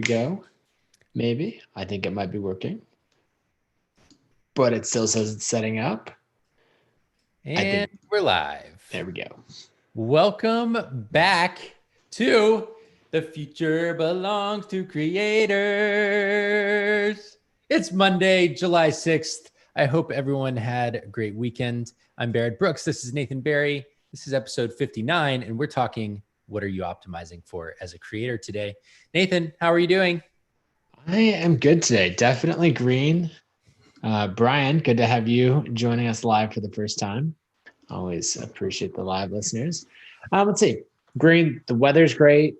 Go. Maybe. I think it might be working. But it still says it's setting up. And we're live. There we go. Welcome back to The Future Belongs to Creators. It's Monday, July 6th. I hope everyone had a great weekend. I'm Barrett Brooks. This is Nathan Barry. This is episode 59, and we're talking what are you optimizing for as a creator today. Nathan, how are you doing? I am good today. Definitely green. Brian, good to have you joining us live for the first time. Always appreciate the live listeners. Let's see. Green, the weather's great.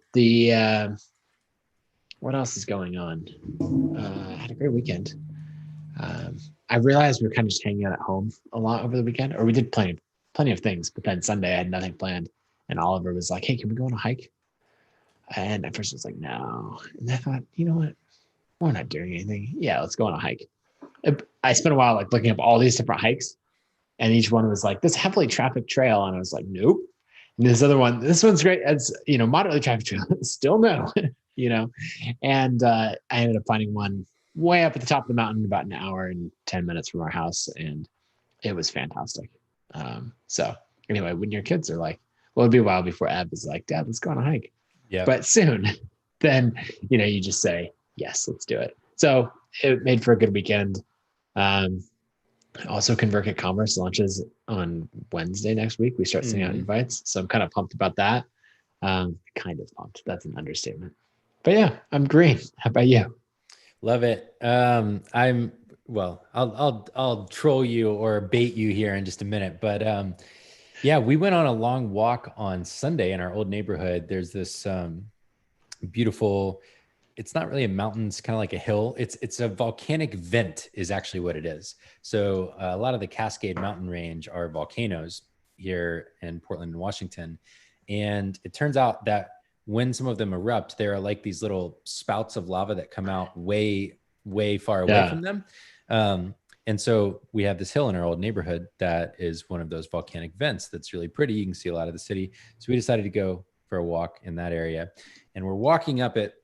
What else is going on? I had a great weekend. I realized we were kind of just hanging out at home a lot over the weekend, or we did plenty of things, but then Sunday I had nothing planned. And Oliver was like, "Hey, can we go on a hike?" And at first I was like, "No." And I thought, you know what? We're not doing anything. Yeah, let's go on a hike. I spent a while like looking up all these different hikes, and each one was like this heavily trafficked trail, and I was like, nope. And this other one, this one's great. It's moderately trafficked trail, still no, And I ended up finding one way up at the top of the mountain, about an hour and 10 minutes from our house, and it was fantastic. So anyway, when your kids are like, well, it'll be a while before Ab is like, "Dad, let's go on a hike." Yeah. But soon, then you just say, "Yes, let's do it." So it made for a good weekend. Also, ConvertKit Commerce launches on Wednesday next week. We start sending out invites, so I'm kind of pumped about that. Kind of pumped. That's an understatement. But yeah, I'm green. How about you? Love it. I'll troll you or bait you here in just a minute, but yeah, we went on a long walk on Sunday in our old neighborhood. There's this beautiful, it's not really a mountain, it's kind of like a hill. It's a volcanic vent is actually what it is. So a lot of the Cascade Mountain Range are volcanoes here in Portland and Washington. And it turns out that when some of them erupt, there are like these little spouts of lava that come out way, way far away from them. And so we have this hill in our old neighborhood that is one of those volcanic vents that's really pretty. You can see a lot of the city. So we decided to go for a walk in that area. And we're walking up it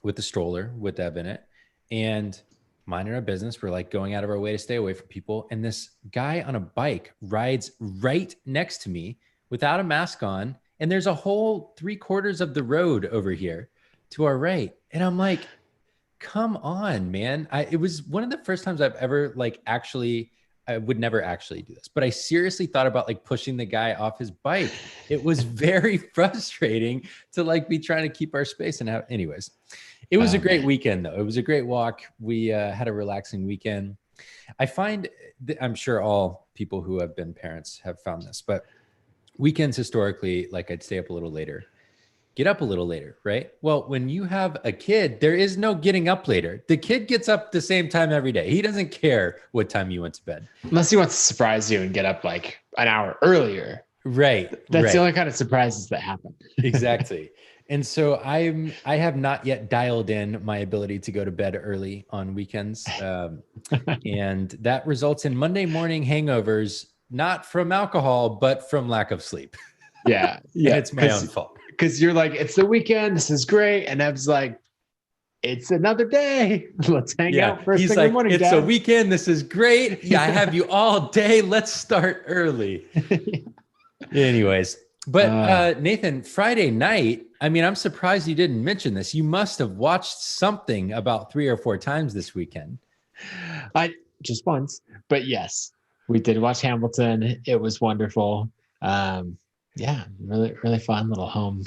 with the stroller with Deb in it, and minding our business. We're like going out of our way to stay away from people. And this guy on a bike rides right next to me without a mask on. And there's a whole 3/4 of the road over here to our right. And I'm like, come on, man. It was one of the first times I've ever I would never actually do this, but I seriously thought about like pushing the guy off his bike. It was very frustrating to like be trying to keep our space and have, anyways, it was a great weekend though. It was a great walk. We had a relaxing weekend. I find I'm sure all people who have been parents have found this, but weekends historically, like I'd stay up a little later, get up a little later, right? Well, when you have a kid, there is no getting up later. The kid gets up the same time every day. He doesn't care what time you went to bed. Unless he wants to surprise you and get up like an hour earlier. Right. That's the only kind of surprises that happen. Exactly. And so I have not yet dialed in my ability to go to bed early on weekends. And that results in Monday morning hangovers, not from alcohol, but from lack of sleep. Yeah. And it's my own fault. Because you're like, it's the weekend. This is great. And Ev's like, it's another day. Let's hang out first thing in the morning. It's Dad. a weekend. This is great. Yeah, I have you all day. Let's start early. Anyways, but Nathan, Friday night, I mean, I'm surprised you didn't mention this. You must have watched something about 3 or 4 times this weekend. I just once, but yes, we did watch Hamilton. It was wonderful. Yeah, really, really fun little home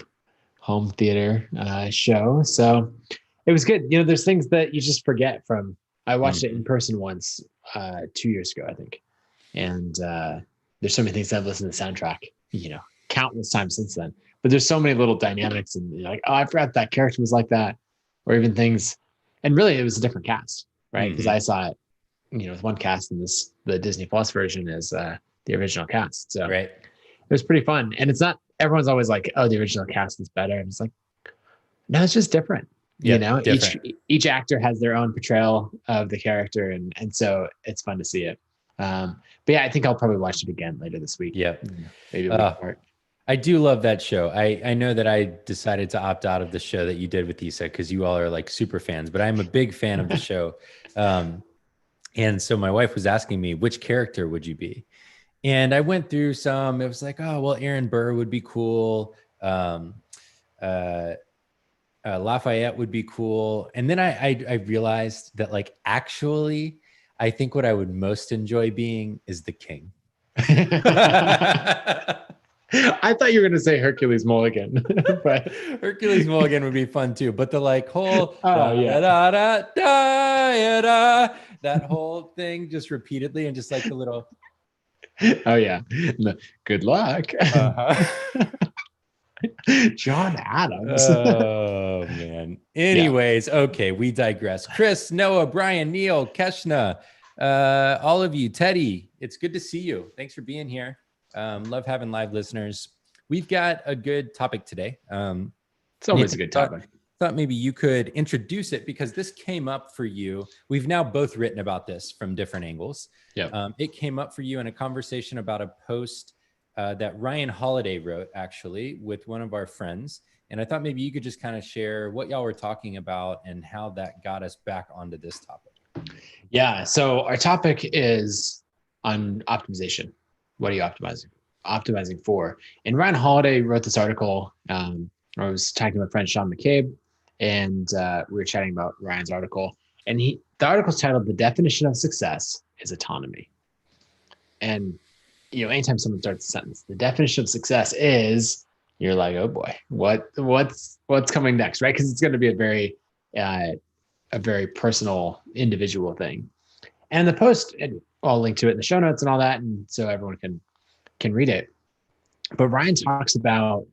theater show. So it was good. There's things that you just forget from. I watched it in person once 2 years ago, I think. And there's so many things I've listened to the soundtrack, countless times since then. But there's so many little dynamics, and you're like, oh, I forgot that character was like that, or even things. And really, it was a different cast, right? Because I saw it, with one cast, and the Disney Plus version is the original cast. So right. It was pretty fun. And it's not, everyone's always like, oh, the original cast is better. And it's like, no, it's just different. Different. Each actor has their own portrayal of the character. And so it's fun to see it. But yeah, I think I'll probably watch it again later this week. Yeah. Maybe a week apart. I do love that show. I know that I decided to opt out of the show that you did with Issa because you all are like super fans, but I'm a big fan of the show. Um, and so my wife was asking me, which character would you be? And I went through some. It was like, oh, well, Aaron Burr would be cool. Uh, Lafayette would be cool. And then I realized that like actually, I think what I would most enjoy being is the king. I thought you were going to say Hercules Mulligan, but Hercules Mulligan would be fun too. But the like whole oh yeah, that whole thing just repeatedly and just like the little oh yeah, no, good luck. John Adams. Oh man. Yeah. Anyways, okay, we digress. Chris, Noah, Brian, Neil, Keshna, all of you, Teddy, it's good to see you. Thanks for being here. Love having live listeners. We've got a good topic today. It's always a good topic. Thought maybe you could introduce it because this came up for you. We've now both written about this from different angles. Yeah. It came up for you in a conversation about a post that Ryan Holiday wrote actually with one of our friends. And I thought maybe you could just kind of share what y'all were talking about and how that got us back onto this topic. Yeah. So our topic is on optimization. What are you optimizing for? And Ryan Holiday wrote this article. I was talking to my friend Sean McCabe, and we were chatting about Ryan's article. And the article's titled "The Definition of Success is Autonomy." And anytime someone starts a sentence, the definition of success is, you're like, oh boy, what's coming next, right? Because it's going to be a very personal, individual thing. And the post, and I'll link to it in the show notes and all that, and so everyone can read it. But Ryan talks about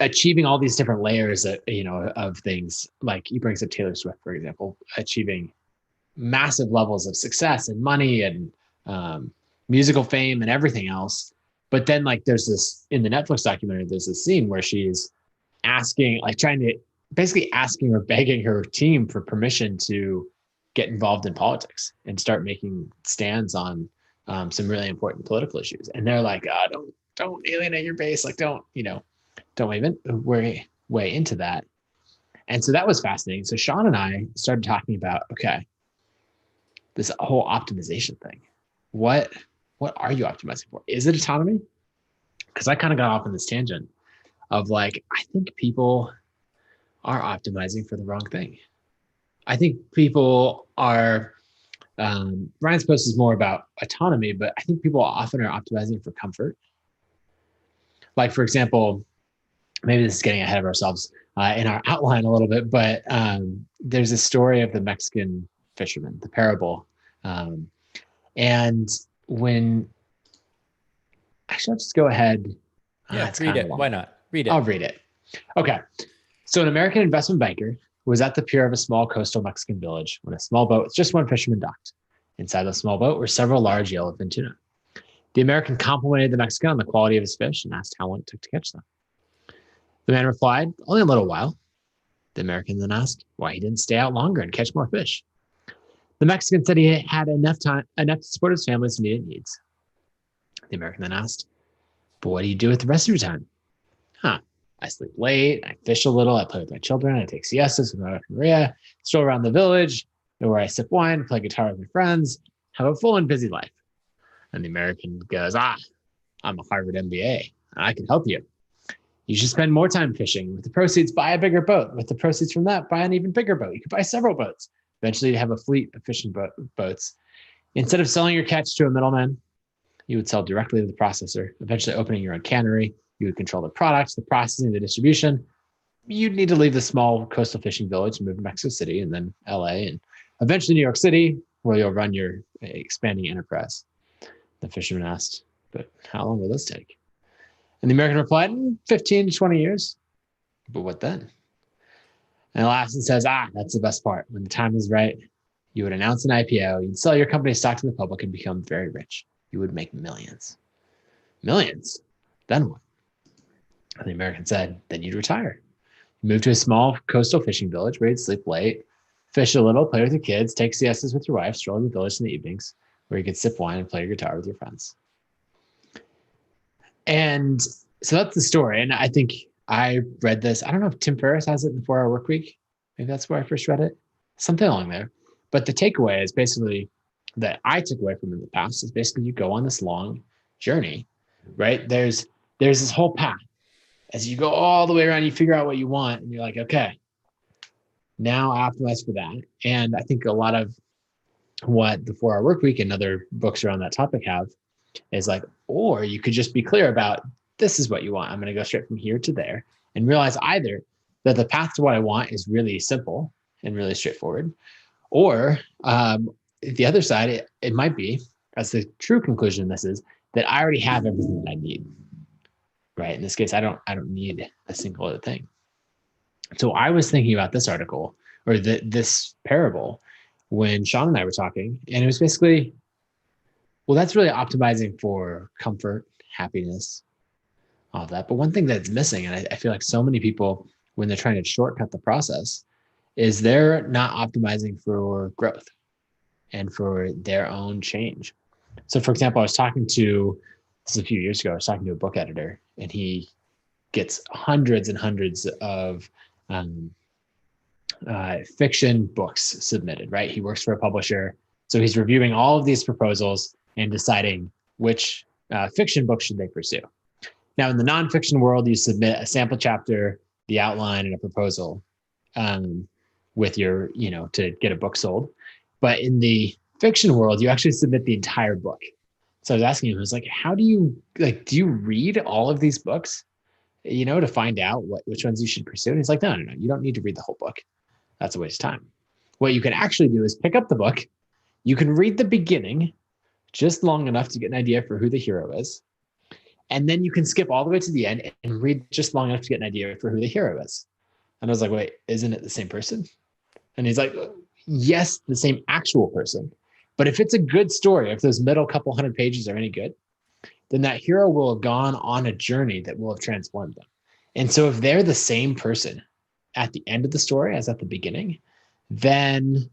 achieving all these different layers of things. Like he brings up Taylor Swift, for example, achieving massive levels of success and money and musical fame and everything else. But then like there's this in the Netflix documentary, there's this scene where she's asking or begging her team for permission to get involved in politics and start making stands on some really important political issues. And they're like, don't alienate your base. Like, don't even way into that. And so that was fascinating. So Sean and I started talking about, okay, this whole optimization thing. What are you optimizing for? Is it autonomy? Because I kind of got off on this tangent of like, I think people are optimizing for the wrong thing. I think people are, Ryan's post is more about autonomy, but I think people often are optimizing for comfort. Like, for example, maybe this is getting ahead of ourselves in our outline a little bit, but there's a story of the Mexican fisherman, the parable. And when, actually, I'll just go ahead. Yeah, read it. Why not? Read it. I'll read it. Okay. So an American investment banker was at the pier of a small coastal Mexican village when a small boat with just one fisherman docked. Inside the small boat were several large yellowfin tuna. The American complimented the Mexican on the quality of his fish and asked how long it took to catch them. The man replied, only a little while. The American then asked why he didn't stay out longer and catch more fish. The Mexican said he had enough to support his family's immediate needs. The American then asked, but what do you do with the rest of your time? I sleep late, I fish a little, I play with my children, I take siestas with my wife Maria, stroll around the village, where I sip wine, play guitar with my friends, have a full and busy life. And the American goes, I'm a Harvard MBA, and I can help you. You should spend more time fishing. With the proceeds, buy a bigger boat. With the proceeds from that, buy an even bigger boat. You could buy several boats. Eventually, you'd have a fleet of fishing boats. Instead of selling your catch to a middleman, you would sell directly to the processor, eventually opening your own cannery. You would control the products, the processing, the distribution. You'd need to leave the small coastal fishing village and move to Mexico City and then LA and eventually New York City, where you'll run your expanding enterprise. The fisherman asked, but how long will this take? And the American replied, 15 to 20 years. But what then? And laughs and says, that's the best part. When the time is right, you would announce an IPO, you'd sell your company stock to the public and become very rich. You would make millions. Millions? Then what? And the American said, then you'd retire. You move to a small coastal fishing village where you'd sleep late, fish a little, play with your kids, take siestas with your wife, stroll in the village in the evenings, where you could sip wine and play your guitar with your friends. And So that's the story. And I think I read this. I don't know if Tim Ferriss has it in the 4 Hour Work Week. Maybe that's where I first read it. Something along there. But the takeaway is basically that I took away from in the past is basically you go on this long journey, right? There's this whole path. As you go all the way around, you figure out what you want, and you're like, okay, now I optimize for that. And I think a lot of what the 4 Hour Work Week and other books around that topic have is like, or you could just be clear about this is what you want. I'm going to go straight from here to there and realize either that the path to what I want is really simple and really straightforward, or the other side, it might be, as the true conclusion, this is that I already have everything that I need. Right. In this case, I don't need a single other thing. So I was thinking about this article or this parable when Sean and I were talking, and it was basically, well, that's really optimizing for comfort, happiness, all of that. But one thing that's missing, and I feel like so many people, when they're trying to shortcut the process, is they're not optimizing for growth and for their own change. So, for example, this is a few years ago, I was talking to a book editor, and he gets hundreds and hundreds of fiction books submitted, right? He works for a publisher. So he's reviewing all of these proposals and deciding which fiction books should they pursue. Now, in the nonfiction world, you submit a sample chapter, the outline, and a proposal with your, to get a book sold. But in the fiction world, you actually submit the entire book. So I was asking him, I was like, how do you read all of these books, to find out which ones you should pursue? And he's like, no, you don't need to read the whole book. That's a waste of time. What you can actually do is pick up the book. You can read the beginning just long enough to get an idea for who the hero is. And then you can skip all the way to the end and read just long enough to get an idea for who the hero is. And I was like, wait, isn't it the same person? And he's like, yes, the same actual person. But if it's a good story, if those middle couple hundred pages are any good, then that hero will have gone on a journey that will have transformed them. And so if they're the same person at the end of the story as at the beginning, then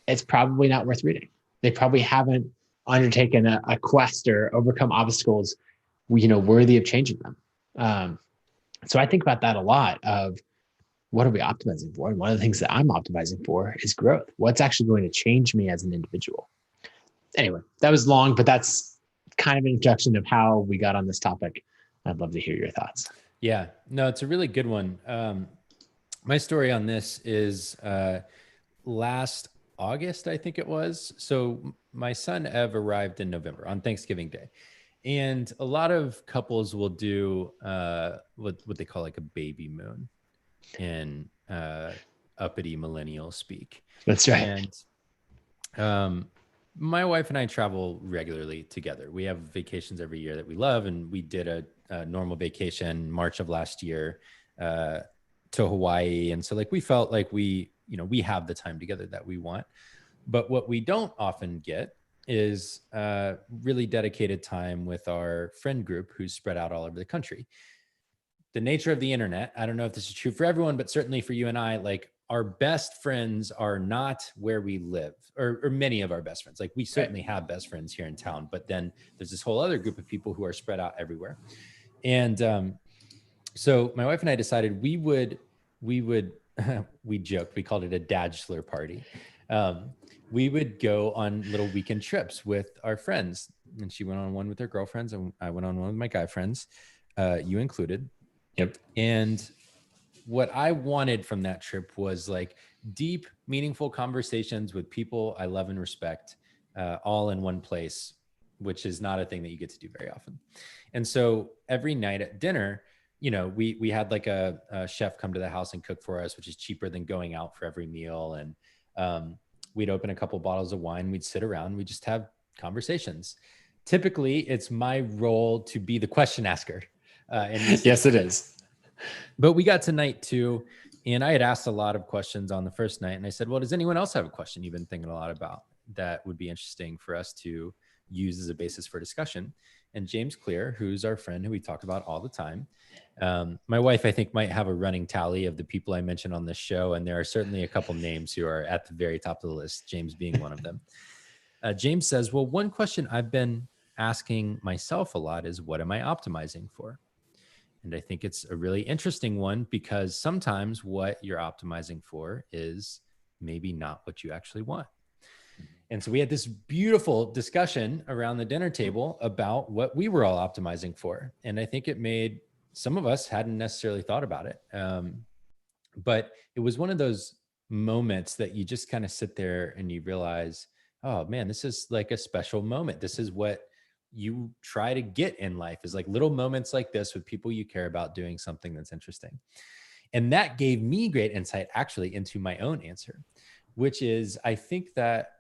it's probably not worth reading. They probably haven't undertaken a quest or overcome obstacles, worthy of changing them. So I think about that a lot of what are we optimizing for? And one of the things that I'm optimizing for is growth. What's actually going to change me as an individual? Anyway, that was long, but that's kind of an introduction of how we got on this topic. I'd love to hear your thoughts. Yeah, no, it's a really good one. My story on this is last August, I think it was. So my son Ev arrived in November on Thanksgiving Day. And a lot of couples will do what they call like a baby moon in uppity millennial speak. That's right. And my wife and I travel regularly together. We have vacations every year that we love. And we did a normal vacation March of last year to Hawaii. And so we felt like we have the time together that we want. But what we don't often get is really dedicated time with our friend group who's spread out all over the country. The nature of the internet, I don't know if this is true for everyone, but certainly for you and I, our best friends are not where we live, or many of our best friends. We certainly have best friends here in town, but then there's this whole other group of people who are spread out everywhere. And so my wife and I decided we joked, we called it a dadchler party. We would go on little weekend trips with our friends, and she went on one with her girlfriends, and I went on one with my guy friends, you included. Yep. And what I wanted from that trip was deep, meaningful conversations with people I love and respect, all in one place, which is not a thing that you get to do very often. And so every night at dinner, we had a chef come to the house and cook for us, which is cheaper than going out for every meal. And we'd open a couple bottles of wine, we'd sit around, we'd just have conversations. Typically, it's my role to be the question asker. Yes, it is. But we got to night 2, and I had asked a lot of questions on the first night. And I said, well, does anyone else have a question you've been thinking a lot about that would be interesting for us to use as a basis for discussion? And James Clear, who's our friend who we talk about all the time. My wife, I think, might have a running tally of the people I mentioned on this show. And there are certainly a couple names who are at the very top of the list, James being one of them. James says, well, one question I've been asking myself a lot is, what am I optimizing for? And I think it's a really interesting one because sometimes what you're optimizing for is maybe not what you actually want. And so we had this beautiful discussion around the dinner table about what we were all optimizing for. And I think it made some of us hadn't necessarily thought about it. But it was one of those moments that you just kind of sit there and you realize, oh man, this is like a special moment. This is what you try to get in life, is like little moments like this with people you care about doing something that's interesting. And that gave me great insight actually into my own answer, which is I think that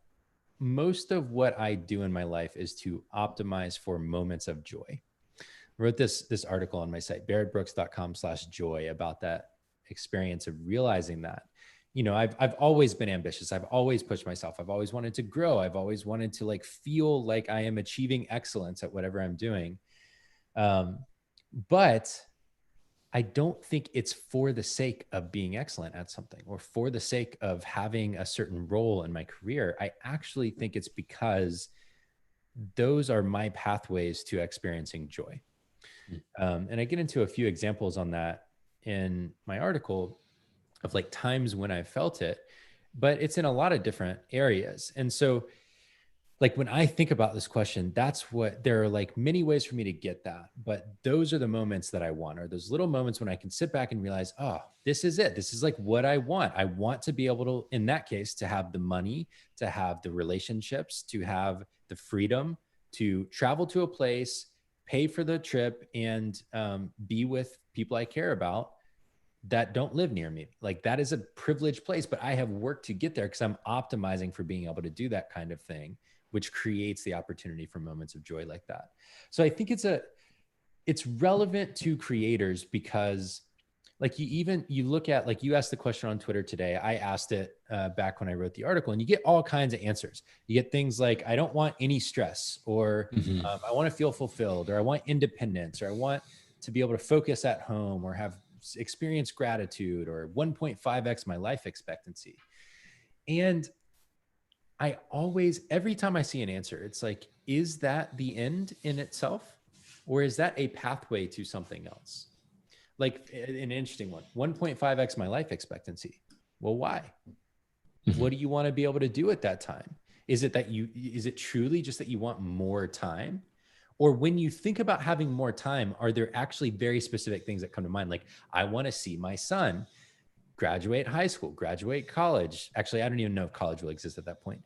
most of what I do in my life is to optimize for moments of joy. I wrote this article on my site, barrettbrooks.com/joy, about that experience of realizing that, I've always been ambitious. I've always pushed myself. I've always wanted to grow. I've always wanted to like feel like I am achieving excellence at whatever I'm doing. But I don't think it's for the sake of being excellent at something or for the sake of having a certain role in my career. I actually think it's because those are my pathways to experiencing joy. And I get into a few examples on that in my article of like times when I felt it, but it's in a lot of different areas. And so like when I think about this question, there are like many ways for me to get that, but those are the moments that I want, or those little moments when I can sit back and realize, oh, this is it. This is like what I want. I want to be able to, in that case, to have the money, to have the relationships, to have the freedom to travel to a place, pay for the trip, and be with people I care about that don't live near me. Like that is a privileged place, but I have worked to get there because I'm optimizing for being able to do that kind of thing, which creates the opportunity for moments of joy like that. So I think it's relevant to creators because like you look at, like you asked the question on Twitter today, I asked it back when I wrote the article, and you get all kinds of answers. You get things like, I don't want any stress, or I want to feel fulfilled, or I want independence, or I want to be able to focus at home, or have experience gratitude, or 1.5x my life expectancy. And I always, every time I see an answer, it's like, is that the end in itself? Or is that a pathway to something else? Like an interesting one, 1.5x my life expectancy. Well, why? What do you want to be able to do at that time? Is it truly just that you want more time? Or when you think about having more time, are there actually very specific things that come to mind? Like, I want to see my son graduate high school, graduate college. Actually, I don't even know if college will exist at that point.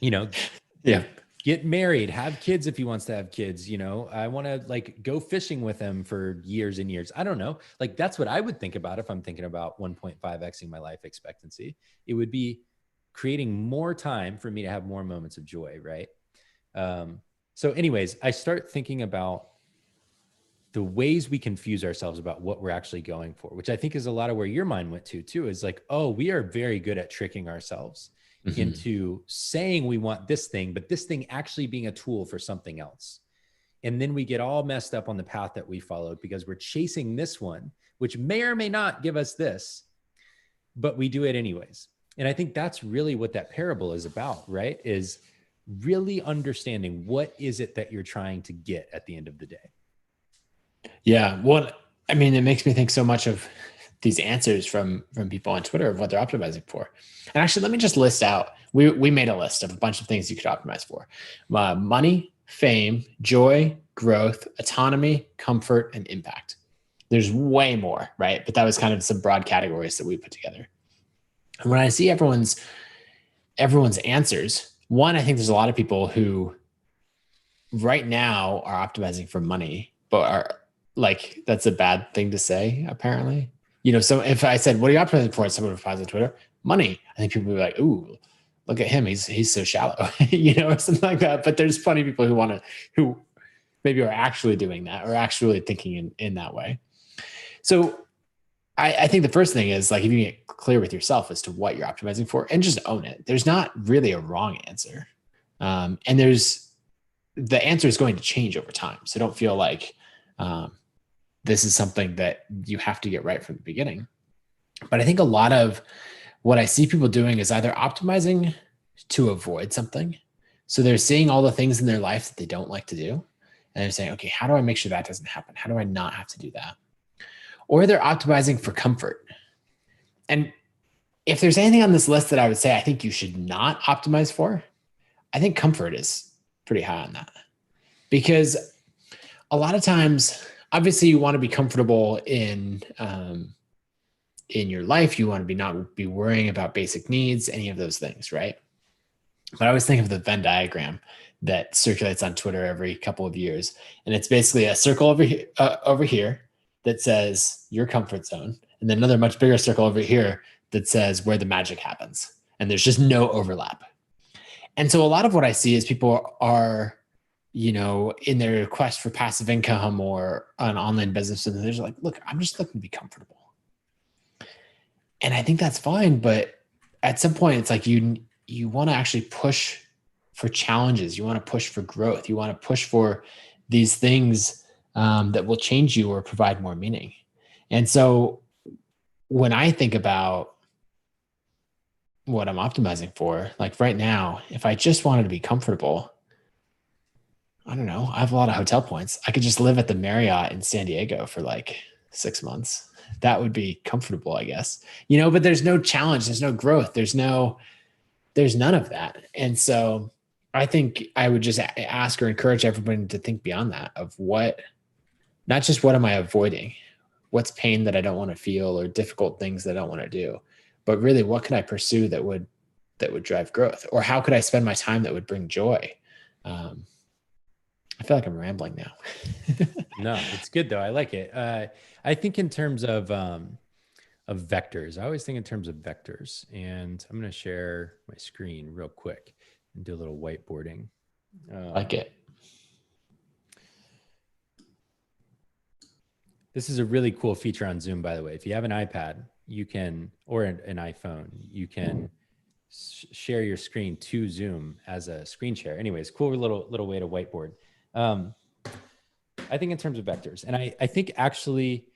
Yeah. Get married, have kids if he wants to have kids. I want to like go fishing with him for years and years. I don't know. Like that's what I would think about if I'm thinking about 1.5xing my life expectancy. It would be creating more time for me to have more moments of joy, right? So anyways, I start thinking about the ways we confuse ourselves about what we're actually going for, which I think is a lot of where your mind went to too, is like, oh, we are very good at tricking ourselves into saying we want this thing, but this thing actually being a tool for something else. And then we get all messed up on the path that we followed because we're chasing this one, which may or may not give us this, but we do it anyways. And I think that's really what that parable is about, right? Is really understanding what is it that you're trying to get at the end of the day. Yeah. Well, I mean, it makes me think so much of these answers from people on Twitter of what they're optimizing for. And actually, let me just list out, we made a list of a bunch of things you could optimize for. Money, fame, joy, growth, autonomy, comfort, and impact. There's way more, right? But that was kind of some broad categories that we put together. And when I see everyone's answers, one, I think there's a lot of people who right now are optimizing for money, but are like, that's a bad thing to say, apparently. So if I said, what are you optimizing for? And someone replies on Twitter, money. I think people would be like, ooh, look at him. He's so shallow, or something like that. But there's plenty of people who maybe are actually doing that or actually thinking in that way. So I think the first thing is like, if you get clear with yourself as to what you're optimizing for and just own it, there's not really a wrong answer. And the answer is going to change over time. So don't feel like this is something that you have to get right from the beginning. But I think a lot of what I see people doing is either optimizing to avoid something. So they're seeing all the things in their life that they don't like to do. And they're saying, okay, how do I make sure that doesn't happen? How do I not have to do that? Or they're optimizing for comfort. And if there's anything on this list that I would say I think you should not optimize for, I think comfort is pretty high on that. Because a lot of times, obviously, you want to be comfortable in your life. You want to not be worrying about basic needs, any of those things, right? But I always think of the Venn diagram that circulates on Twitter every couple of years, and it's basically a circle over here that says your comfort zone, and then another much bigger circle over here that says where the magic happens, and there's just no overlap. And so a lot of what I see is people are, in their quest for passive income or an online business, and they're just like, look, I'm just looking to be comfortable. And I think that's fine, but at some point it's like you want to actually push for challenges. You want to push for growth. You want to push for these things that will change you or provide more meaning. And so when I think about what I'm optimizing for, like right now, if I just wanted to be comfortable, I don't know, I have a lot of hotel points. I could just live at the Marriott in San Diego for like 6 months. That would be comfortable, I guess, but there's no challenge. There's no growth. There's none of that. And so I think I would just ask or encourage everybody to think beyond that of not just what am I avoiding? What's pain that I don't want to feel or difficult things that I don't want to do, but really what could I pursue that would drive growth? Or how could I spend my time that would bring joy? I feel like I'm rambling now. No, it's good though. I like it. I think in terms of vectors, I always think in terms of vectors, and I'm going to share my screen real quick and do a little whiteboarding. Like it. This is a really cool feature on Zoom, by the way. If you have an iPad, or an iPhone, you can share your screen to Zoom as a screen share. Anyways, cool little way to whiteboard. I think in terms of vectors, and I think actually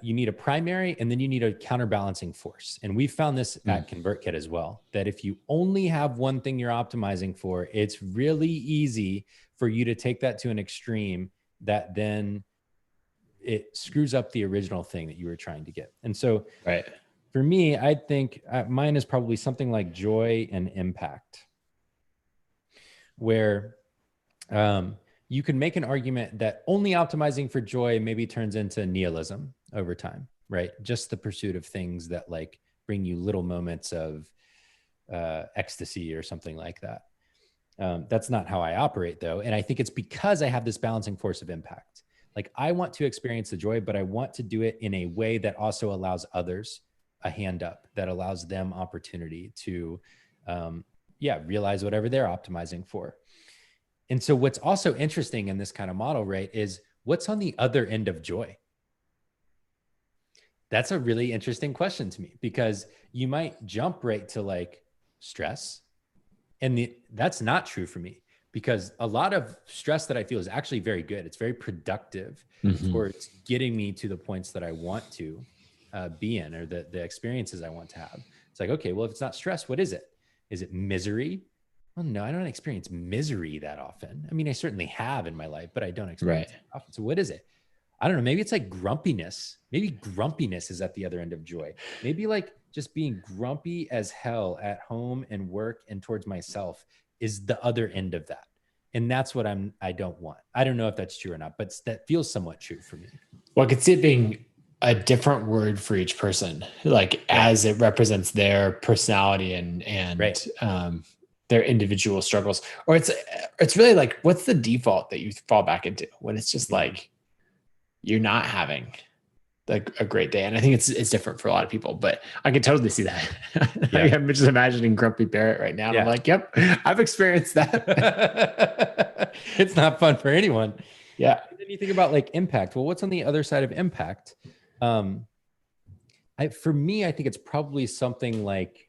you need a primary and then you need a counterbalancing force. And we found this at ConvertKit as well, that if you only have one thing you're optimizing for, it's really easy for you to take that to an extreme that then it screws up the original thing that you were trying to get. And so right. For me, I think mine is probably something like joy and impact, where you can make an argument that only optimizing for joy maybe turns into nihilism over time, right? Just the pursuit of things that like bring you little moments of ecstasy or something like that. That's not how I operate though. And I think it's because I have this balancing force of impact. Like I want to experience the joy, but I want to do it in a way that also allows others a hand up, that allows them opportunity to, realize whatever they're optimizing for. And so what's also interesting in this kind of model, right, is what's on the other end of joy? That's a really interesting question to me, because you might jump right to like stress. And that's not true for me, because a lot of stress that I feel is actually very good. It's very productive towards getting me to the points that I want to be in, or the experiences I want to have. It's like, okay, well, if it's not stress, what is it? Is it misery? Well, no, I don't experience misery that often. I mean, I certainly have in my life, but I don't experience it often. So what is it? I don't know. Maybe it's like grumpiness. Maybe grumpiness is at the other end of joy. Maybe like just being grumpy as hell at home and work and towards myself is the other end of that. And that's what I don't want. I don't know if that's true or not, but that feels somewhat true for me. Well, I could see it being a different word for each person, like as it represents their personality and their individual struggles. Or it's really like, what's the default that you fall back into when it's just like you're not having like a great day? And I think it's different for a lot of people, but I can totally see that. Like, I'm just imagining Grumpy Barrett right now. And I'm like, yep, I've experienced that. It's not fun for anyone. Yeah. And then you think about like impact. Well, what's on the other side of impact? For me, I think it's probably something like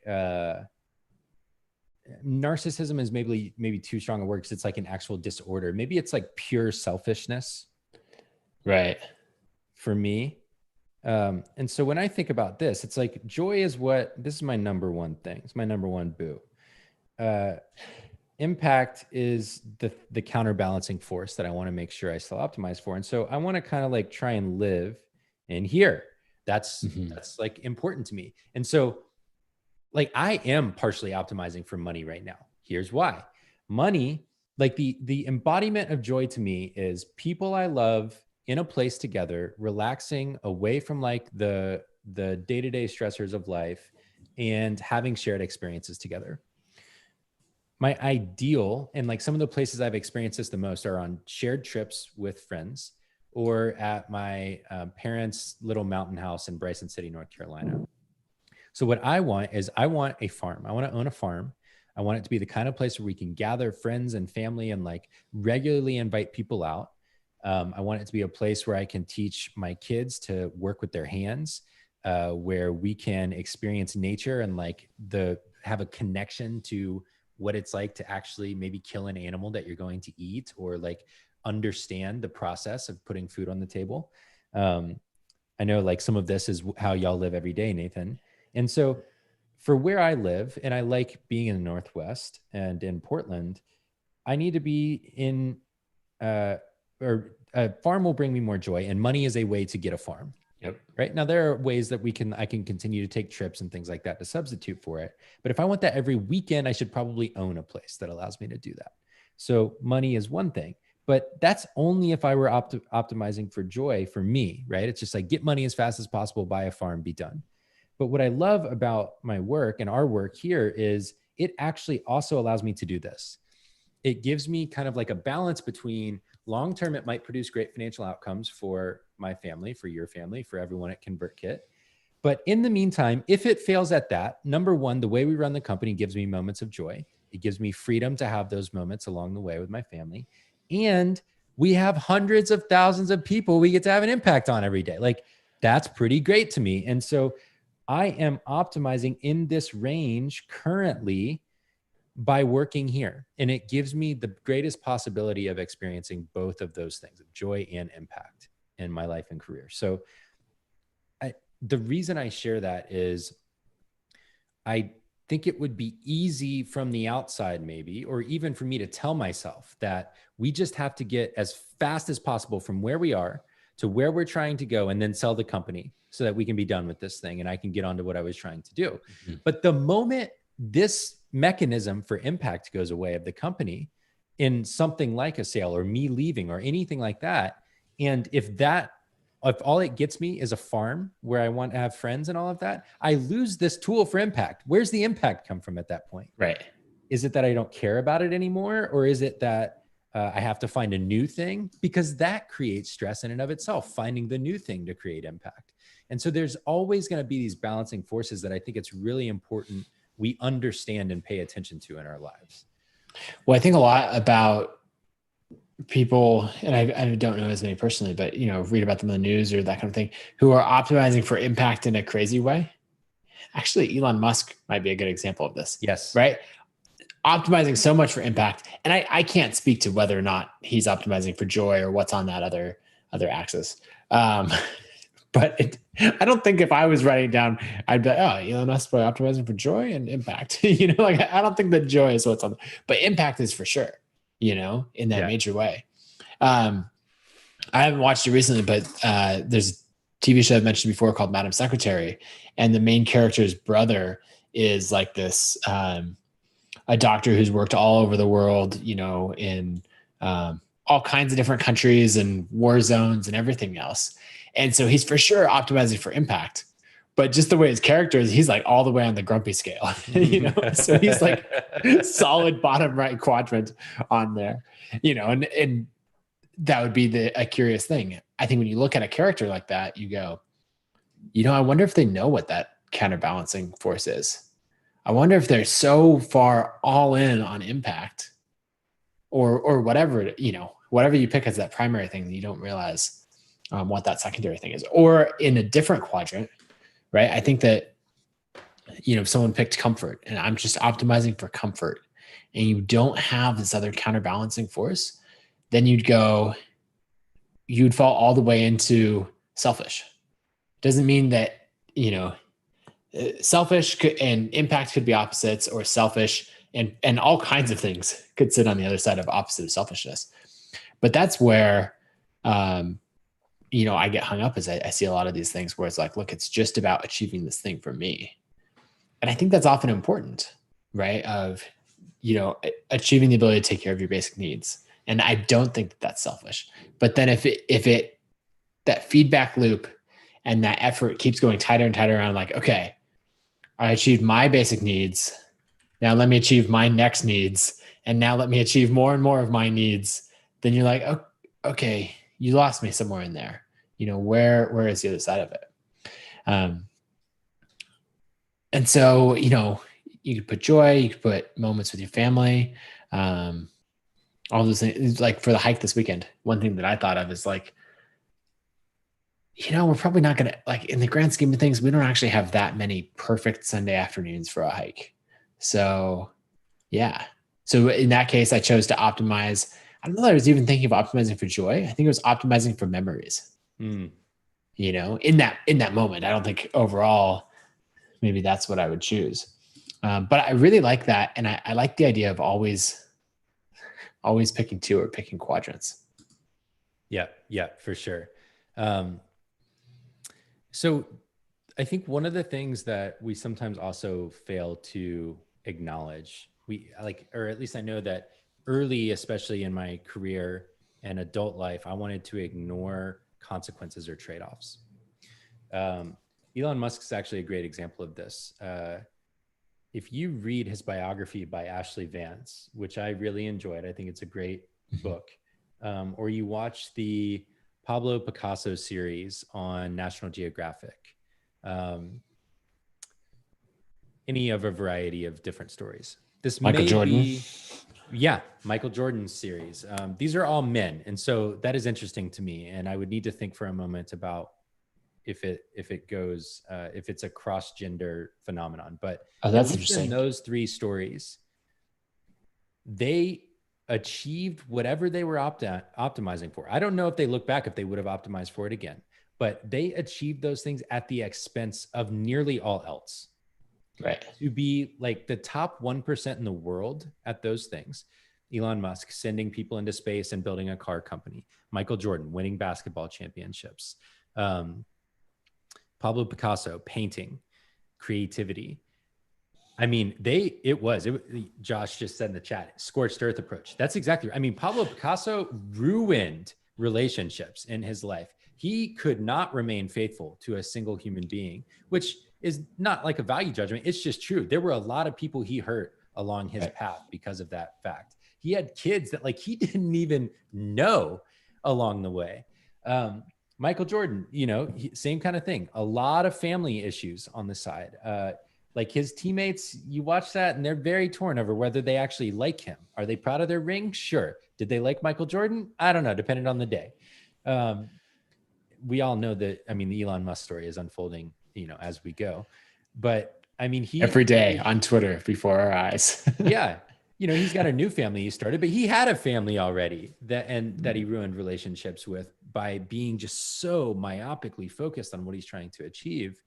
narcissism is maybe too strong a word, because it's like an actual disorder. Maybe it's like pure selfishness. Right. For me. And so when I think about this, it's like joy is this is my number one thing. It's my number one boo. impact is the counterbalancing force that I want to make sure I still optimize for. And so I want to kind of like try and live in here. That's like important to me. And so like I am partially optimizing for money right now. Here's why. Money, like the embodiment of joy to me is people I love in a place together, relaxing away from like the day-to-day stressors of life and having shared experiences together. My ideal, and like some of the places I've experienced this the most, are on shared trips with friends or at my parents' little mountain house in Bryson City, North Carolina. So what I want is I want a farm. I want to own a farm. I want it to be the kind of place where we can gather friends and family and like regularly invite people out. I want it to be a place where I can teach my kids to work with their hands, where we can experience nature and like have a connection to what it's like to actually maybe kill an animal that you're going to eat, or like understand the process of putting food on the table. I know like some of this is how y'all live every day, Nathan. And so for where I live, and I like being in the Northwest and in Portland, I need to be in, or a farm will bring me more joy, and money is a way to get a farm. Yep. Right now, there are ways that I can continue to take trips and things like that to substitute for it. But if I want that every weekend, I should probably own a place that allows me to do that. So money is one thing, but that's only if I were optimizing for joy for me, right? It's just like get money as fast as possible, buy a farm, be done. But what I love about my work and our work here is it actually also allows me to do this. It gives me kind of like a balance between long-term, it might produce great financial outcomes for my family, for your family, for everyone at ConvertKit. But in the meantime, if it fails at that, number one, the way we run the company gives me moments of joy. It gives me freedom to have those moments along the way with my family. And we have hundreds of thousands of people we get to have an impact on every day. Like that's pretty great to me. And so I am optimizing in this range currently by working here. And it gives me the greatest possibility of experiencing both of those things, of joy and impact in my life and career. So the reason I share that is I think it would be easy from the outside maybe, or even for me to tell myself that we just have to get as fast as possible from where we are to where we're trying to go and then sell the company so that we can be done with this thing and I can get on to what I was trying to do. Mm-hmm. But the moment this mechanism for impact goes away of the company in something like a sale or me leaving or anything like that, and if all it gets me is a farm where I want to have friends and all of that, I lose this tool for impact. Where's the impact come from at that point? Right. Is it that I don't care about it anymore? Or is it that I have to find a new thing? Because that creates stress in and of itself, finding the new thing to create impact. And so there's always going to be these balancing forces that I think it's really important we understand and pay attention to in our lives. Well, I think a lot about people, and I don't know as many personally, but, read about them in the news or that kind of thing, who are optimizing for impact in a crazy way. Actually, Elon Musk might be a good example of this. Yes. Right. Optimizing so much for impact. And I can't speak to whether or not he's optimizing for joy or what's on that other axis. But I don't think if I was writing down, I'd be like, oh, Elon Musk by optimizing for joy and impact. I don't think that joy is what's on, but impact is for sure, in that major way. I haven't watched it recently, but there's a TV show I've mentioned before called Madam Secretary. And the main character's brother is like this, a doctor who's worked all over the world, in all kinds of different countries and war zones and everything else. And so he's for sure optimizing for impact, but just the way his character is, he's like all the way on the grumpy scale, so he's like solid bottom right quadrant on there, and that would be a curious thing. I think when you look at a character like that, you go, I wonder if they know what that counterbalancing force is. I wonder if they're so far all in on impact or whatever, whatever you pick as that primary thing that you don't realize what that secondary thing is, or in a different quadrant, right? I think that, if someone picked comfort and I'm just optimizing for comfort and you don't have this other counterbalancing force, then you'd fall all the way into selfish. Doesn't mean that, selfish and impact could be opposites, or selfish and all kinds of things could sit on the other side of opposite of selfishness. But that's where, I get hung up, as I see a lot of these things where it's like, look, it's just about achieving this thing for me. And I think that's often important, right? Of, achieving the ability to take care of your basic needs. And I don't think that that's selfish. But then if that feedback loop and that effort keeps going tighter and tighter around, like, okay, I achieved my basic needs. Now let me achieve my next needs. And now let me achieve more and more of my needs. Then you're like, oh, okay, you lost me somewhere in there. Where is the other side of it? And so, you could put joy, you could put moments with your family, all those things. Like for the hike this weekend, one thing that I thought of is like, we're probably not going to, like, in the grand scheme of things, we don't actually have that many perfect Sunday afternoons for a hike. So yeah. So in that case, I chose to optimize. I don't know that I was even thinking of optimizing for joy. I think it was optimizing for memories. In that moment. I don't think overall, maybe that's what I would choose. But I really like that. And I like the idea of always picking two or picking quadrants. Yeah, for sure. So I think one of the things that we sometimes also fail to acknowledge, or at least I know that early, especially in my career and adult life, I wanted to ignore consequences or trade-offs. Elon Musk is actually a great example of this. If you read his biography by Ashley Vance, which I really enjoyed, I think it's a great book, or you watch the Pablo Picasso series on National Geographic, any of a variety of different stories. This Michael may Jordan. be, Michael Jordan's series. These are all men. And so that is interesting to me. And I would need to think for a moment about if it's a cross-gender phenomenon. But that's interesting. In those three stories, they achieved whatever they were optimizing for. I don't know if they look back, if they would have optimized for it again, but they achieved those things at the expense of nearly all else. Right. To be like the top 1% in the world at those things. Elon Musk sending people into space and building a car company. Michael Jordan winning basketball championships. Pablo Picasso painting, creativity. I mean, Josh just said in the chat, scorched earth approach. That's exactly right. I mean, Pablo Picasso ruined relationships in his life. He could not remain faithful to a single human being, which is not like a value judgment. It's just true. There were a lot of people he hurt along his path because of that fact. He had kids that he didn't even know along the way. Michael Jordan, same kind of thing. A lot of family issues on the side. Like his teammates, you watch that and they're very torn over whether they actually like him. Are they proud of their ring? Sure. Did they like Michael Jordan? I don't know, depending on the day. We all know that, the Elon Musk story is unfolding, as we go. But every day on Twitter before our eyes. Yeah. He's got a new family he started, but he had a family already that he ruined relationships with by being just so myopically focused on what he's trying to achieve.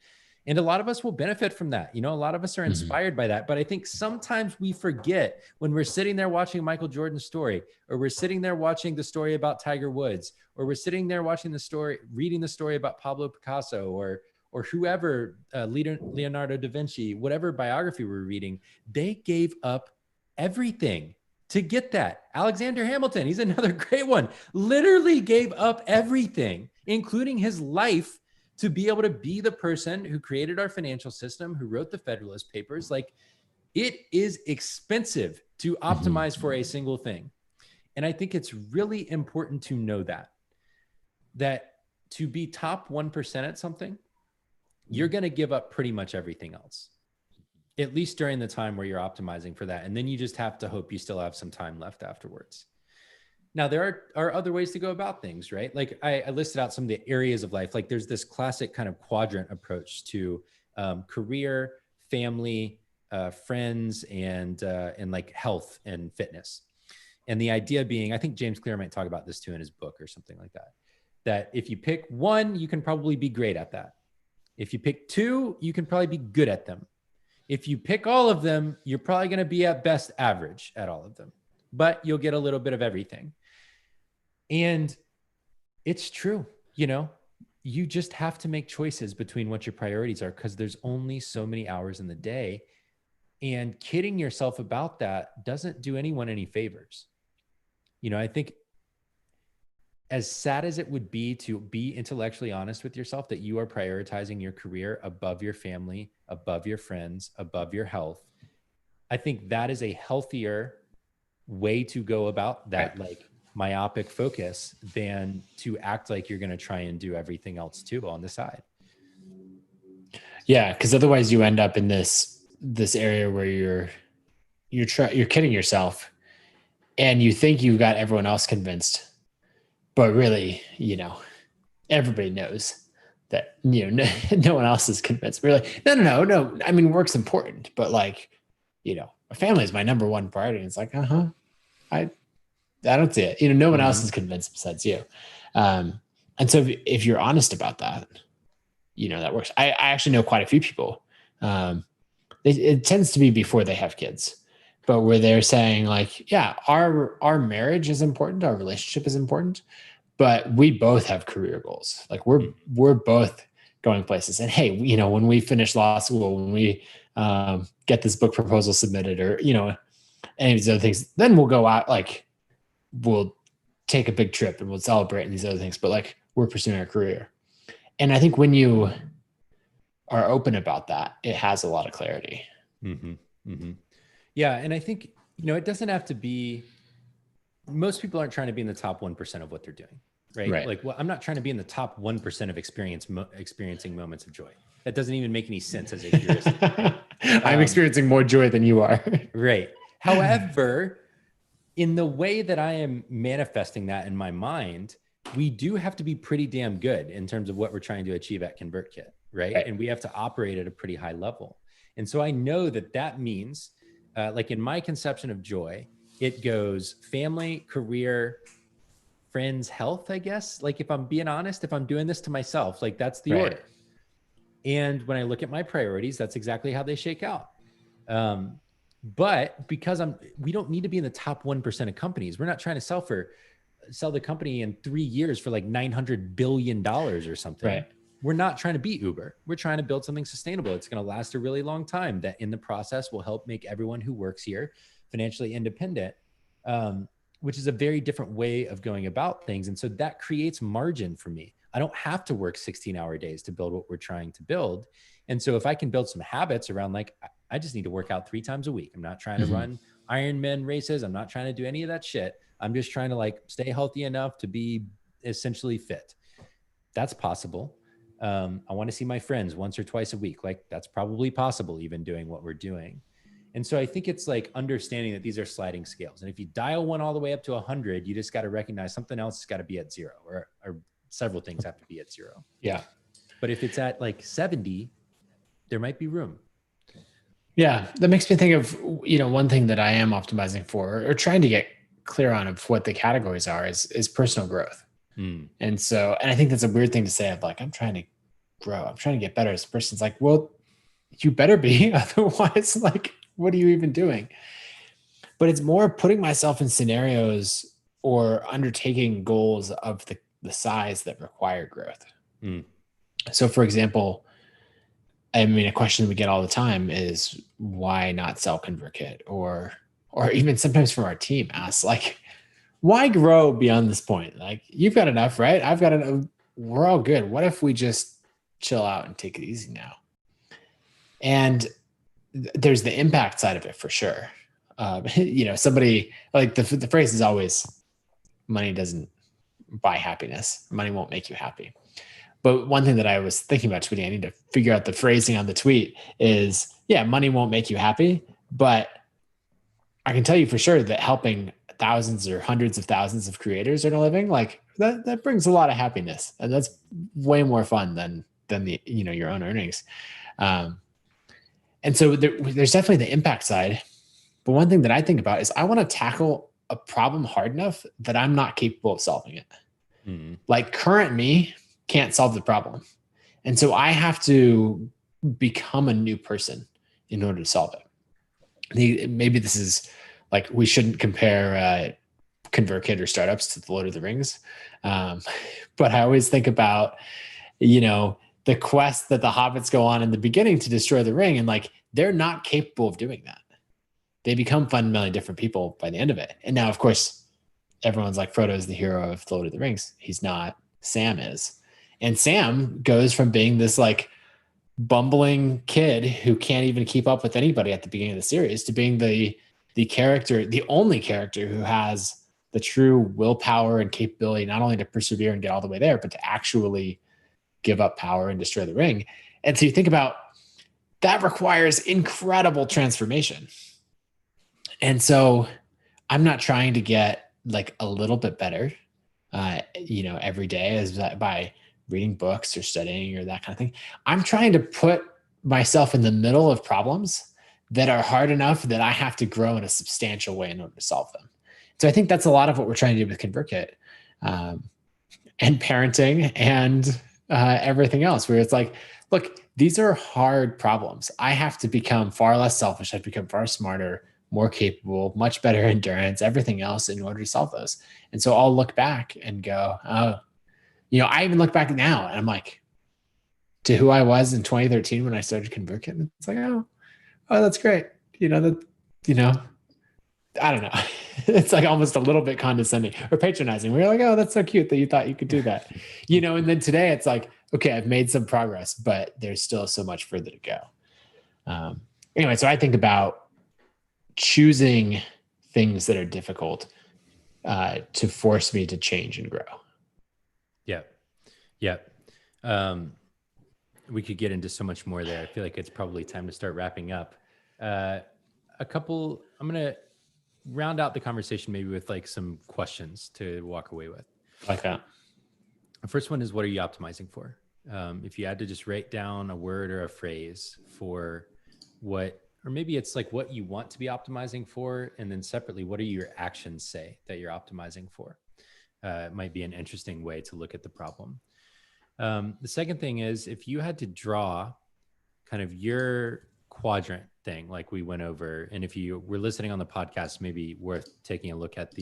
And a lot of us will benefit from that. A lot of us are inspired by that. But I think sometimes we forget when we're sitting there watching Michael Jordan's story, or we're sitting there watching the story about Tiger Woods, or we're sitting there watching reading the story about Pablo Picasso, or whoever, Leonardo da Vinci, whatever biography we're reading, they gave up everything to get that. Alexander Hamilton, he's another great one, literally gave up everything, including his life, to be able to be the person who created our financial system, who wrote the Federalist Papers. It is expensive to optimize for a single thing. And I think it's really important to know that to be top 1% at something, you're going to give up pretty much everything else, at least during the time where you're optimizing for that. And then you just have to hope you still have some time left afterwards. Now, there are other ways to go about things, right? Like I listed out some of the areas of life. Like there's this classic kind of quadrant approach to career, family, friends, and like health and fitness. And the idea being, I think James Clear might talk about this too in his book or something like that, that if you pick one, you can probably be great at that. If you pick two, you can probably be good at them. If you pick all of them, you're probably going to be at best average at all of them, but you'll get a little bit of everything. And it's true, you know, you just have to make choices between what your priorities are, because there's only so many hours in the day. And kidding yourself about that doesn't do anyone any favors. You know, I think as sad as it would be to be intellectually honest with yourself that you are prioritizing your career above your family, above your friends, above your health, I think that is a healthier way to go about that, like myopic focus, than to act like you're going to try and do everything else too on the side. Yeah, because otherwise you end up in this area where you're kidding yourself, and you think you've got everyone else convinced, but really, you know, everybody knows that, you know, no one else is convinced. We're like, no. I mean, work's important, but like, you know, my family is my number one priority. And it's like, I don't see it. You know, no one else is convinced besides you. And so if you're honest about that, you know, that works. I actually know quite a few people. It tends to be before they have kids, but where they're saying like, yeah, our marriage is important, our relationship is important, but we both have career goals. Like we're both going places. And hey, you know, when we finish law school, when we get this book proposal submitted, or, you know, any of these other things, then we'll go out, like we'll take a big trip and we'll celebrate and these other things, but like we're pursuing our career. And I think when you are open about that, it has a lot of clarity. Yeah. And I think, you know, it doesn't have to be, most people aren't trying to be in the top 1% of what they're doing, right? Like, well, I'm not trying to be in the top 1% of experiencing moments of joy. That doesn't even make any sense as a heuristic. I'm experiencing more joy than you are. Right. However, in the way that I am manifesting that in my mind, we do have to be pretty damn good in terms of what we're trying to achieve at ConvertKit, right? And we have to operate at a pretty high level. And so I know that means, like in my conception of joy, it goes family, career, friends, health, I guess. Like if I'm being honest, if I'm doing this to myself, like that's the order. And when I look at my priorities, that's exactly how they shake out. But because we don't need to be in the top 1% of companies. We're not trying to sell the company in 3 years for like $900 billion or something. Right. We're not trying to beat Uber. We're trying to build something sustainable. It's going to last a really long time, that in the process will help make everyone who works here financially independent, which is a very different way of going about things. And so that creates margin for me. I don't have to work 16-hour days to build what we're trying to build. And so if I can build some habits around, like, I just need to work out 3 times a week. I'm not trying to run Ironman races. I'm not trying to do any of that shit. I'm just trying to like stay healthy enough to be essentially fit. That's possible. I want to see my friends once or twice a week. Like that's probably possible, even doing what we're doing. And so I think it's like understanding that these are sliding scales. And if you dial one all the way up to 100, you just got to recognize something else has got to be at 0, or several things have to be at 0. Yeah. But if it's at like 70, there might be room. Yeah. That makes me think of, you know, one thing that I am optimizing for, or trying to get clear on of what the categories are, is personal growth. And so, and I think that's a weird thing to say, of like, I'm trying to grow, I'm trying to get better as a person. It's like, well, you better be, otherwise, like, what are you even doing? But it's more putting myself in scenarios or undertaking goals of the size that require growth. So for example, I mean, a question we get all the time is, why not sell ConvertKit? Or even sometimes from our team asks, like, why grow beyond this point? Like, you've got enough, right? I've got enough. We're all good. What if we just chill out and take it easy now? And there's the impact side of it for sure. You know, somebody, like, the phrase is always, money doesn't buy happiness. Money won't make you happy. But one thing that I was thinking about tweeting, I need to figure out the phrasing on the tweet, is, yeah, money won't make you happy, but I can tell you for sure that helping thousands or hundreds of thousands of creators earn a living, like that brings a lot of happiness, and that's way more fun than the, you know, your own earnings. And so there's definitely the impact side. But one thing that I think about is, I want to tackle a problem hard enough that I'm not capable of solving it. Like, current me can't solve the problem. And so I have to become a new person in order to solve it. Maybe this is like, we shouldn't compare ConvertKit or startups to the Lord of the Rings. But I always think about, the quest that the hobbits go on in the beginning to destroy the ring. And like, they're not capable of doing that. They become fundamentally different people by the end of it. And now, of course, everyone's like, Frodo's the hero of the Lord of the Rings. He's not. Sam is. And Sam goes from being this like bumbling kid who can't even keep up with anybody at the beginning of the series to being the character, the only character who has the true willpower and capability, not only to persevere and get all the way there, but to actually give up power and destroy the ring. And so you think about that requires incredible transformation. And so I'm not trying to get like a little bit better, every day as by reading books or studying or that kind of thing. I'm trying to put myself in the middle of problems that are hard enough that I have to grow in a substantial way in order to solve them. So I think that's a lot of what we're trying to do with ConvertKit, and parenting and everything else, where it's like, look, these are hard problems. I have to become far less selfish. I have to become far smarter, more capable, much better endurance, everything else in order to solve those. And so I'll look back and go, oh, I even look back now and I'm like, to who I was in 2013 when I started ConvertKit. It's like, oh, that's great. I don't know. It's like almost a little bit condescending or patronizing. We're like, oh, that's so cute that you thought you could do that. And then today it's like, okay, I've made some progress, but there's still so much further to go. Anyway, so I think about choosing things that are difficult to force me to change and grow. Yeah. We could get into so much more there. I feel like it's probably time to start wrapping up. I'm going to round out the conversation maybe with like some questions to walk away with. Like that. The first one is, what are you optimizing for? If you had to just write down a word or a phrase for what, or maybe it's like what you want to be optimizing for, and then separately, what do your actions say that you're optimizing for? It might be an interesting way to look at the problem. The second thing is, if you had to draw kind of your quadrant thing, like we went over, and if you were listening on the podcast, maybe worth taking a look at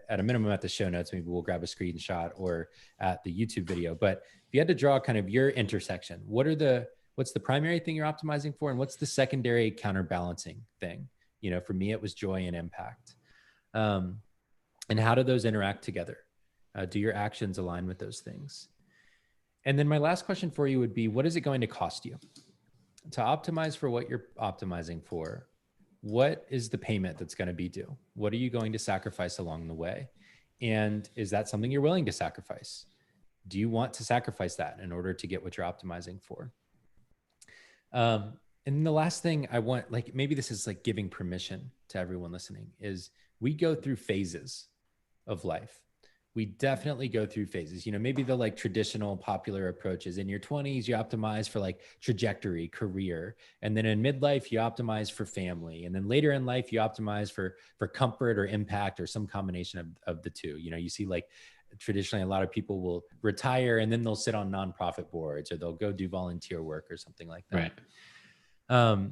at a minimum at the show notes, maybe we'll grab a screenshot or at the YouTube video. But if you had to draw kind of your intersection, what's the primary thing you're optimizing for? And what's the secondary counterbalancing thing? For me, it was joy and impact. And how do those interact together? Do your actions align with those things? And then my last question for you would be, what is it going to cost you to optimize for what you're optimizing for? What is the payment that's going to be due? What are you going to sacrifice along the way? And is that something you're willing to sacrifice? Do you want to sacrifice that in order to get what you're optimizing for? And then the last thing I want, like maybe this is like giving permission to everyone listening, is we go through phases of life. We definitely go through phases. Maybe the like traditional popular approaches in your 20s, you optimize for like trajectory, career. And then in midlife, you optimize for family. And then later in life, you optimize for comfort or impact or some combination of the two. You see like traditionally a lot of people will retire and then they'll sit on nonprofit boards or they'll go do volunteer work or something like that. Right.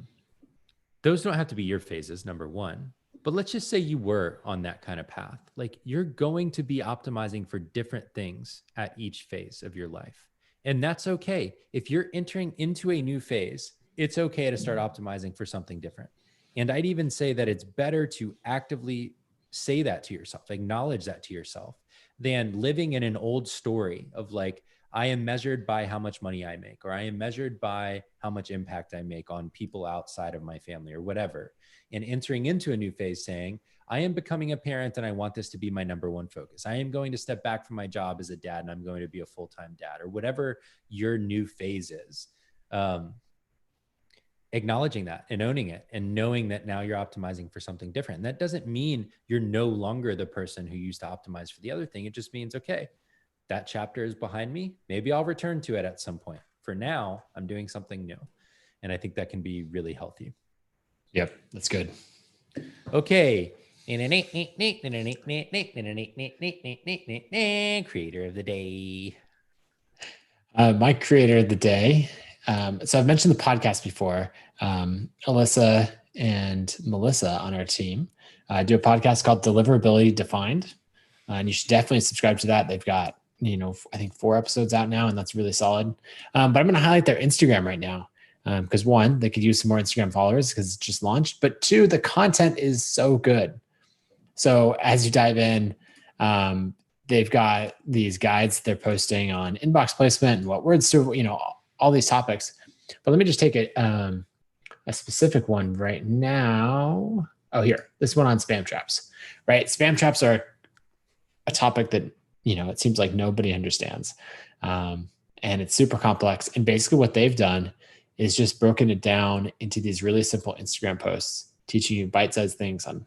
Those don't have to be your phases, number one. But let's just say you were on that kind of path. Like, you're going to be optimizing for different things at each phase of your life. And that's okay. If you're entering into a new phase, it's okay to start optimizing for something different. And I'd even say that it's better to actively say that to yourself, acknowledge that to yourself, than living in an old story of like, I am measured by how much money I make, or I am measured by how much impact I make on people outside of my family or whatever. And entering into a new phase saying, I am becoming a parent and I want this to be my number one focus. I am going to step back from my job as a dad and I'm going to be a full-time dad, or whatever your new phase is. Acknowledging that and owning it and knowing that now you're optimizing for something different. And that doesn't mean you're no longer the person who used to optimize for the other thing. It just means, okay, that chapter is behind me. Maybe I'll return to it at some point. For now, I'm doing something new. And I think that can be really healthy. Yep, that's good. Okay. Creator of the day. My creator of the day So I've mentioned the podcast before. Alyssa and Melissa on our team do a podcast called Deliverability Defined. And you should definitely subscribe to that. They've got, I think 4 episodes out now, and that's really solid. But I'm going to highlight their Instagram right now. Because one, they could use some more Instagram followers because it's just launched. But two, the content is so good. So as you dive in, they've got these guides they're posting on inbox placement and what words to, all these topics. But let me just take a specific one right now. Oh, here, this one on spam traps, right? Spam traps are a topic that, it seems like nobody understands. And it's super complex. And basically what they've done is just broken it down into these really simple Instagram posts, teaching you bite-sized things on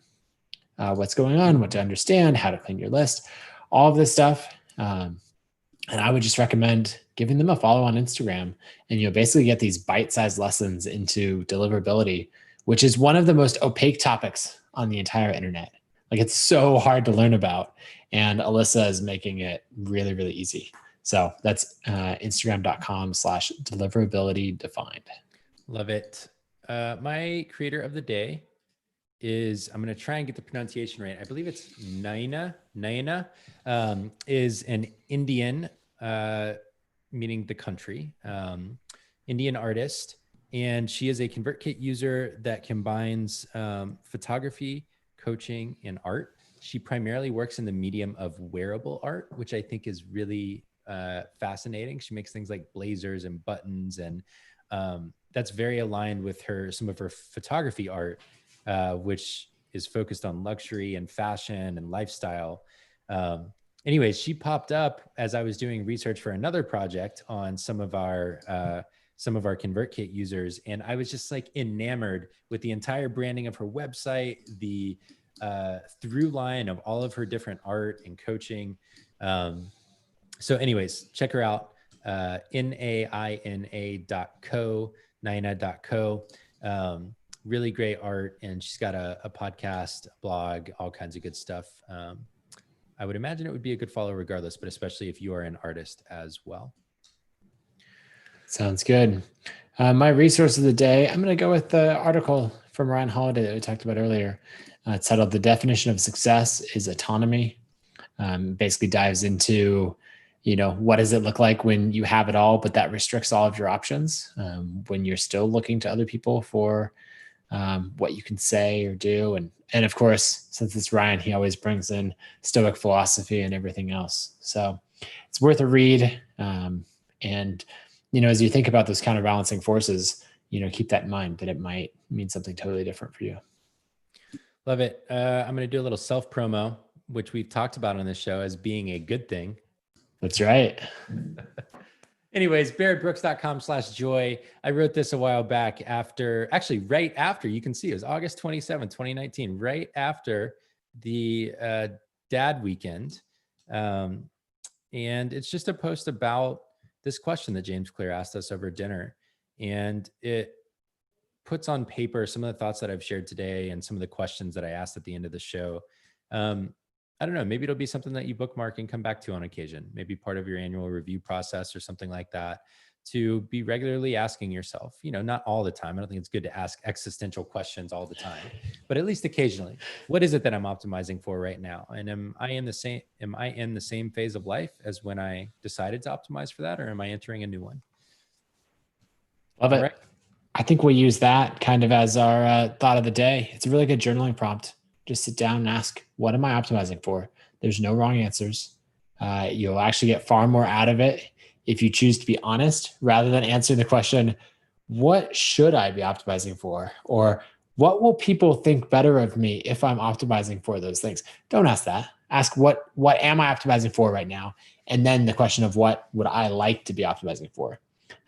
what's going on, what to understand, how to clean your list, all of this stuff. And I would just recommend giving them a follow on Instagram, and you'll basically get these bite-sized lessons into deliverability, which is one of the most opaque topics on the entire internet. Like, it's so hard to learn about, and Alyssa is making it really, really easy. So that's Instagram.com/deliverability-defined. Love it. My creator of the day is, I'm going to try and get the pronunciation right. I believe it's Naina. Naina is an Indian, meaning the country, Indian artist. And she is a ConvertKit user that combines photography, coaching, and art. She primarily works in the medium of wearable art, which I think is really fascinating. She makes things like blazers and buttons, and that's very aligned with some of her photography art, which is focused on luxury and fashion and lifestyle. Anyways, she popped up as I was doing research for another project on some of our ConvertKit users, and I was just like enamored with the entire branding of her website, the through line of all of her different art and coaching. So anyways, check her out, naina.co, naina.co. Really great art, and she's got a podcast, a blog, all kinds of good stuff. I would imagine it would be a good follow regardless, but especially if you are an artist as well. Sounds good. My resource of the day, I'm going to go with the article from Ryan Holiday that we talked about earlier. It's titled "The Definition of Success is Autonomy." Basically dives into, what does it look like when you have it all, but that restricts all of your options, when you're still looking to other people for what you can say or do. And of course, since it's Ryan, he always brings in Stoic philosophy and everything else. So it's worth a read. And, as you think about those counterbalancing forces, keep that in mind that it might mean something totally different for you. Love it. I'm going to do a little self promo, which we've talked about on this show as being a good thing. That's right. Anyways, barrettbrooks.com/joy. I wrote this a while back right after, you can see it was August 27, 2019, right after the dad weekend. And it's just a post about this question that James Clear asked us over dinner. And it puts on paper some of the thoughts that I've shared today and some of the questions that I asked at the end of the show. I don't know, maybe it'll be something that you bookmark and come back to on occasion, maybe part of your annual review process or something like that, to be regularly asking yourself, not all the time. I don't think it's good to ask existential questions all the time, but at least occasionally, what is it that I'm optimizing for right now? And am I in the same phase of life as when I decided to optimize for that, or am I entering a new one? Love it. Right. I think we use that kind of as our thought of the day. It's a really good journaling prompt. Just sit down and ask, what am I optimizing for? There's no wrong answers. You'll actually get far more out of it if you choose to be honest, rather than answering the question, what should I be optimizing for? Or what will people think better of me if I'm optimizing for those things? Don't ask that. Ask what am I optimizing for right now? And then the question of what would I like to be optimizing for?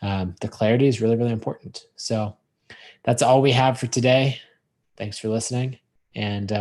The clarity is really, really important. So that's all we have for today. Thanks for listening. And we'll